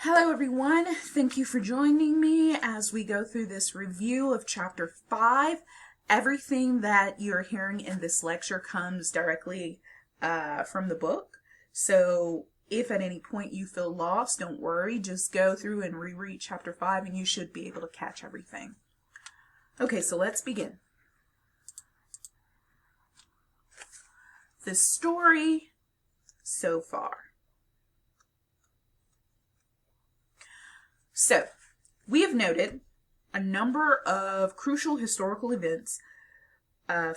Hello everyone, thank you for joining me as we go through this review of Chapter 5. Everything that you're hearing in this lecture comes directly from the book, so if at any point you feel lost, don't worry, just go through and reread Chapter 5 and you should be able to catch everything. Okay, so let's begin. The story so far. So, we have noted a number of crucial historical events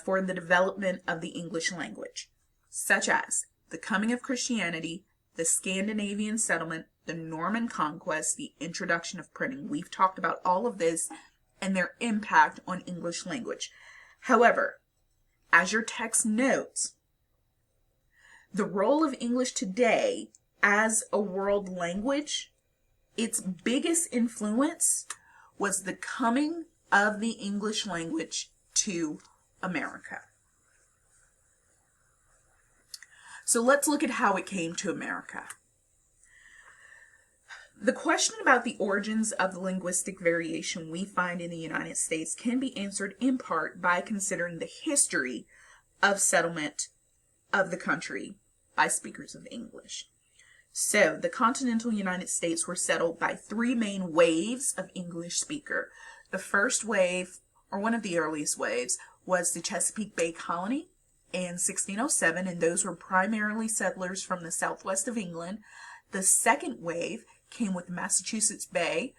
for the development of the English language, such as the coming of Christianity, the Scandinavian settlement, the Norman conquest, the introduction of printing. We've talked about all of this and their impact on English language. However, as your text notes, the role of English today as a world language, its biggest influence was the coming of the English language to America. So let's look at how it came to America. The question about the origins of the linguistic variation we find in the United States can be answered in part by considering the history of settlement of the country by speakers of English. So, the continental United States were settled by three main waves of English speaker. The first wave, or one of the earliest waves, was the Chesapeake Bay Colony in 1607, and those were primarily settlers from the southwest of England. The second wave came with Massachusetts Bay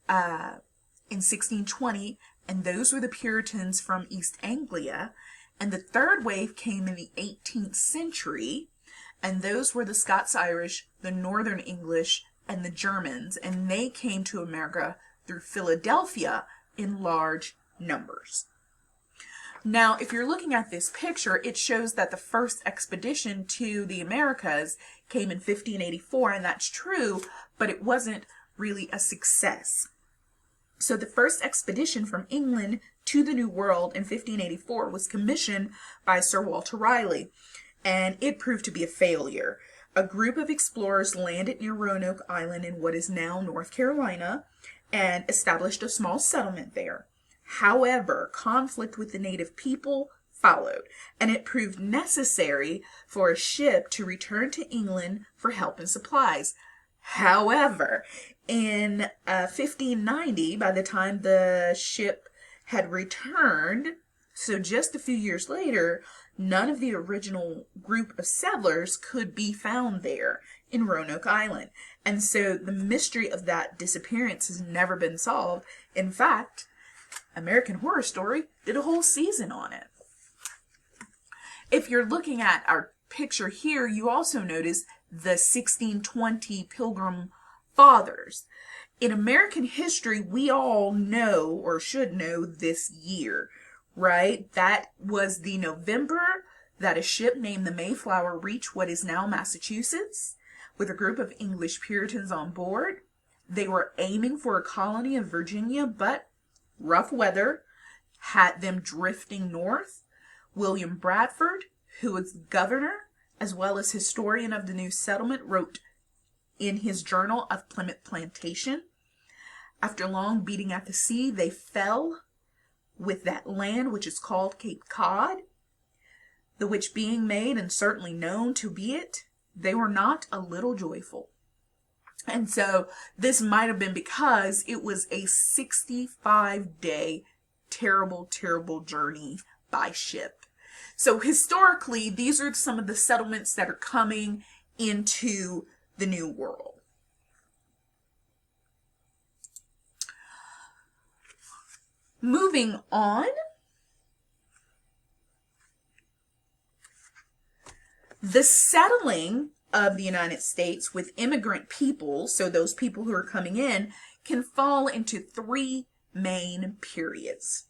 in 1620, and those were the Puritans from East Anglia. And the third wave came in the 18th century, and those were the Scots-Irish, the Northern English, and the Germans, and they came to America through Philadelphia in large numbers. Now, if you're looking at this picture, it shows that the first expedition to the Americas came in 1584, and that's true, but it wasn't really a success. So the first expedition from England to the New World in 1584 was commissioned by Sir Walter Raleigh, and it proved to be a failure. A group of explorers landed near Roanoke Island in what is now North Carolina and established a small settlement there. However, conflict with the native people followed, and it proved necessary for a ship to return to England for help and supplies. However, in 1590, by the time the ship had returned, so just a few years later, none of the original group of settlers could be found there in Roanoke Island. And so the mystery of that disappearance has never been solved. In fact, American Horror Story did a whole season on it. If you're looking at our picture here, you also notice the 1620 Pilgrim Fathers. In American history, we all know, or should know, this year, right? That was the November that a ship named the Mayflower reached what is now Massachusetts with a group of English Puritans on board. They were aiming for a colony of Virginia, but rough weather had them drifting north. William Bradford, who was governor as well as historian of the new settlement, wrote in his journal of Plymouth Plantation, after long beating at the sea, they fell with that land which is called Cape Cod, the which being made and certainly known to be it, they were not a little joyful. And so this might have been because it was a 65-day terrible, terrible journey by ship. So historically, these are some of the settlements that are coming into the New World. Moving on, the settling of the United States with immigrant people, so those people who are coming in, can fall into three main periods.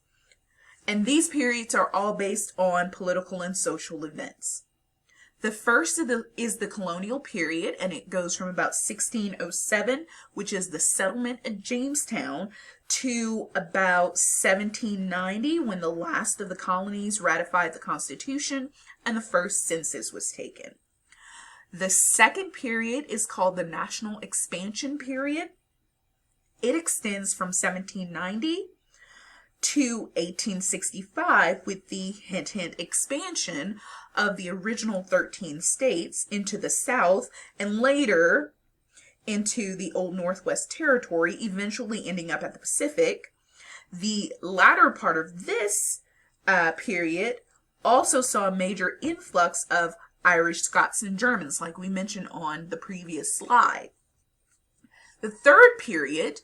And these periods are all based on political and social events. The first is the colonial period, and it goes from about 1607, which is the settlement at Jamestown, to about 1790, when the last of the colonies ratified the Constitution and the first census was taken. The second period is called the National Expansion Period. It extends from 1790 to 1865 with the hint expansion of the original 13 states into the South and later into the Old Northwest Territory, eventually ending up at the Pacific. The latter part of this period also saw a major influx of Irish, Scots, and Germans, like we mentioned on the previous slide. The third period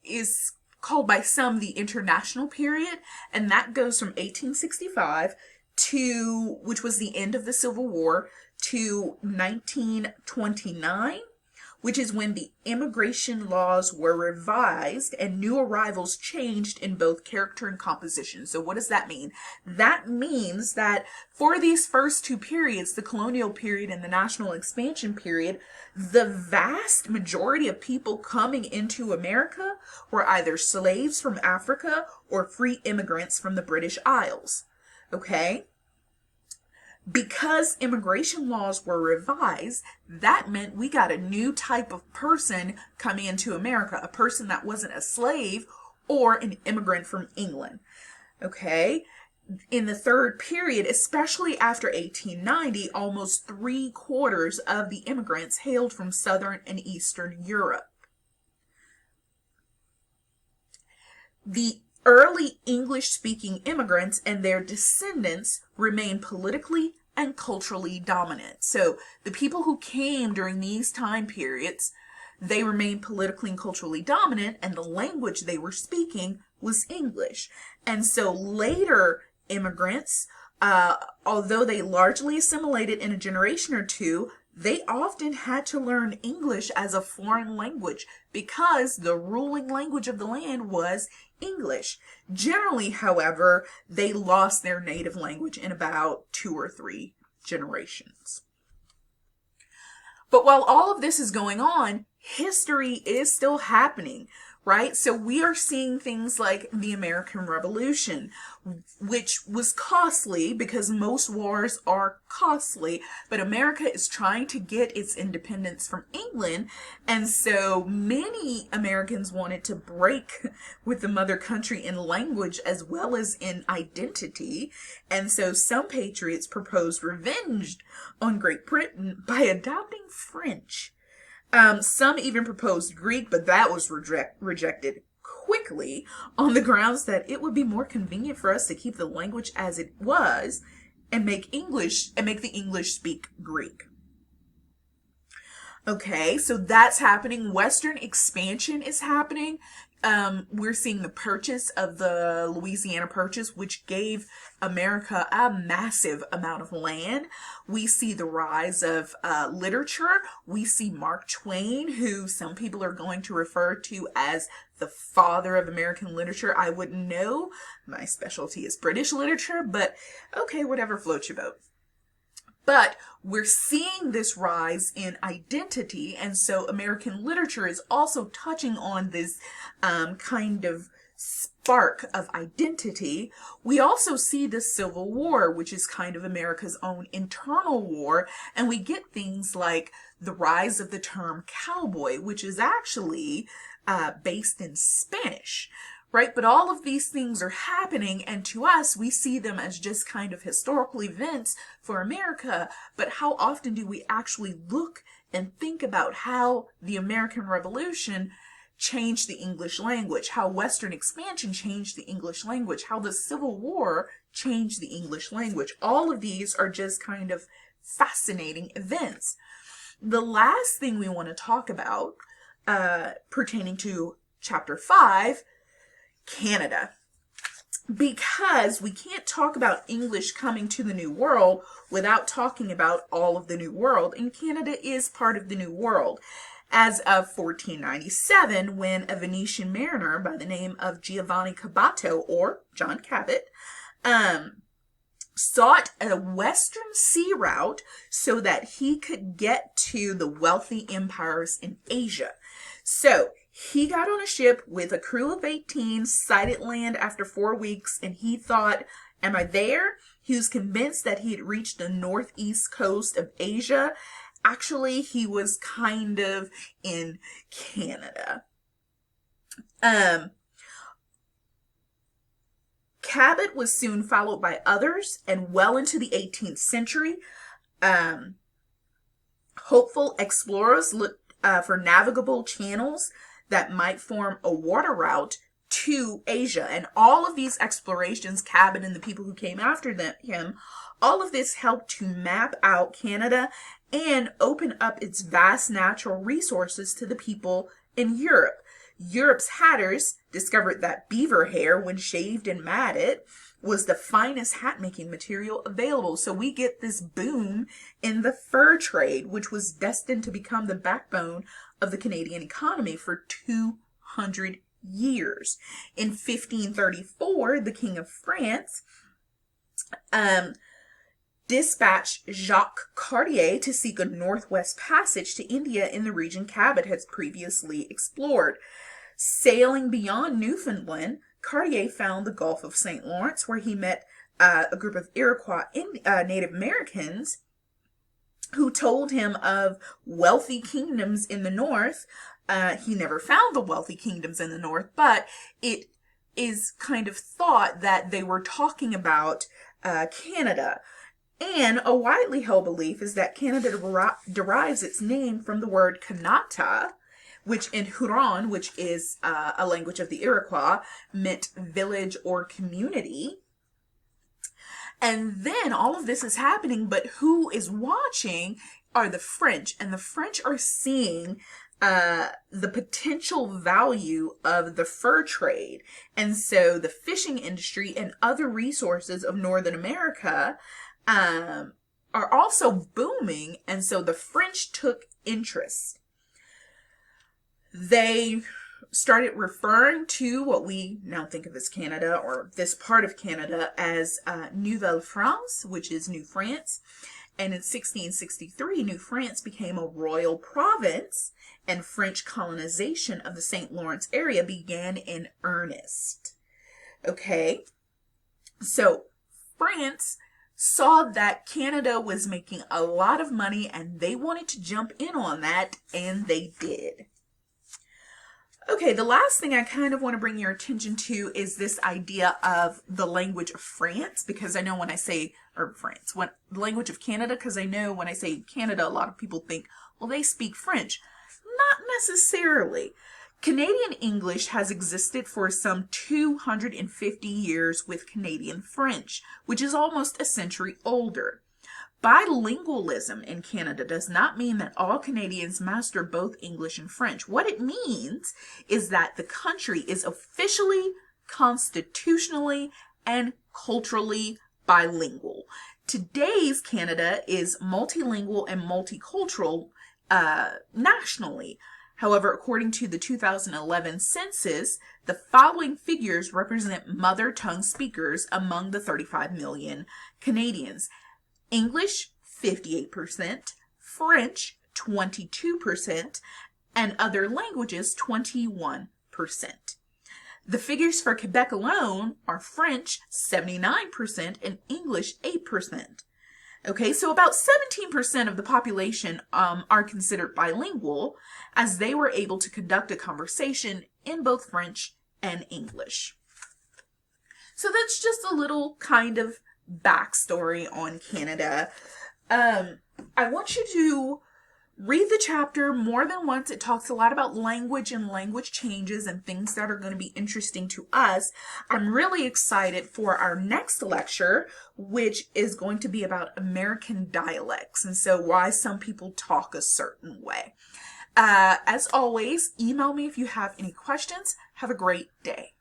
is called by some the International Period, and that goes from 1865 to, which was the end of the Civil War, to 1929, which is when the immigration laws were revised and new arrivals changed in both character and composition. So what does that mean? That means that for these first two periods, the colonial period and the national expansion period, the vast majority of people coming into America were either slaves from Africa or free immigrants from the British Isles. Okay? Because immigration laws were revised, that meant we got a new type of person coming into America, a person that wasn't a slave or an immigrant from England. Okay? In the third period, especially after 1890, almost 3/4 of the immigrants hailed from Southern and Eastern Europe. The early English-speaking immigrants and their descendants remain politically and culturally dominant. So the people who came during these time periods, they remained politically and culturally dominant, and the language they were speaking was English. And so later immigrants, although they largely assimilated in a generation or two, they often had to learn English as a foreign language because the ruling language of the land was English. Generally, however, they lost their native language in about 2 or 3 generations. But while all of this is going on, history is still happening, right? So we are seeing things like the American Revolution, which was costly because most wars are costly, but America is trying to get its independence from England, and so many Americans wanted to break with the mother country in language as well as in identity, and so some patriots proposed revenge on Great Britain by adopting French. Some even proposed Greek, but that was rejected quickly on the grounds that it would be more convenient for us to keep the language as it was and make the English speak Greek. Okay, so that's happening. Western expansion is happening. We're seeing the purchase of the Louisiana Purchase, which gave America a massive amount of land. We see the rise of literature. We see Mark Twain, who some people are going to refer to as the father of American literature. I wouldn't know. My specialty is British literature, but okay, whatever floats your boat. But we're seeing this rise in identity, and so American literature is also touching on this kind of spark of identity. We also see the Civil War, which is kind of America's own internal war, and we get things like the rise of the term cowboy, which is actually based in Spanish. Right? But all of these things are happening, and to us, we see them as just kind of historical events for America. But how often do we actually look and think about how the American Revolution changed the English language, how Western expansion changed the English language, how the Civil War changed the English language? All of these are just kind of fascinating events. The last thing we want to talk about pertaining to Chapter 5, Canada, because we can't talk about English coming to the New World without talking about all of the New World, and Canada is part of the New World. As of 1497, when a Venetian mariner by the name of Giovanni Caboto, or John Cabot, sought a western sea route so that he could get to the wealthy empires in Asia. So he got on a ship with a crew of 18, sighted land after 4 weeks, and he thought, Am I there? He was convinced that he had reached the northeast coast of Asia. Actually, he was kind of in Canada. Cabot was soon followed by others, and well into the 18th century, hopeful explorers looked for navigable channels that might form a water route to Asia. And all of these explorations, Cabot and the people who came after him, all of this helped to map out Canada and open up its vast natural resources to the people in Europe. Europe's hatters discovered that beaver hair, when shaved and matted, was the finest hat making material available. So we get this boom in the fur trade, which was destined to become the backbone of the Canadian economy for 200 years. In 1534, the King of France dispatched Jacques Cartier to seek a northwest passage to India in the region Cabot had previously explored. Sailing beyond Newfoundland, Cartier found the Gulf of St. Lawrence, where he met a group of Iroquois Native Americans who told him of wealthy kingdoms in the north. He never found the wealthy kingdoms in the north, but it is kind of thought that they were talking about Canada. And a widely held belief is that Canada derives its name from the word Kanata, which in Huron, which is a language of the Iroquois, meant village or community. And then all of this is happening, but who is watching are the French. And the French are seeing the potential value of the fur trade. And so the fishing industry and other resources of Northern America are also booming. And so the French took interest. They started referring to what we now think of as Canada, or this part of Canada, as Nouvelle France, which is New France. And in 1663, New France became a royal province, and French colonization of the St. Lawrence area began in earnest. Okay, so France saw that Canada was making a lot of money, and they wanted to jump in on that, and they did. Okay, the last thing I kind of want to bring your attention to is this idea of the language of France, because I know when I say, or France, when the language of Canada, because I know when I say Canada, a lot of people think, well, they speak French. Not necessarily. Canadian English has existed for some 250 years with Canadian French, which is almost a century older. Bilingualism in Canada does not mean that all Canadians master both English and French. What it means is that the country is officially, constitutionally, and culturally bilingual. Today's Canada is multilingual and multicultural nationally. However, according to the 2011 census, the following figures represent mother tongue speakers among the 35 million Canadians. English, 58%, French, 22%, and other languages, 21%. The figures for Quebec alone are French, 79%, and English, 8%. Okay, so about 17% of the population are considered bilingual, as they were able to conduct a conversation in both French and English. So that's just a little kind of backstory on Canada. I want you to read the chapter more than once. It talks a lot about language and language changes and things that are going to be interesting to us. I'm really excited for our next lecture, which is going to be about American dialects, and so why some people talk a certain way. As always, email me if you have any questions. Have a great day.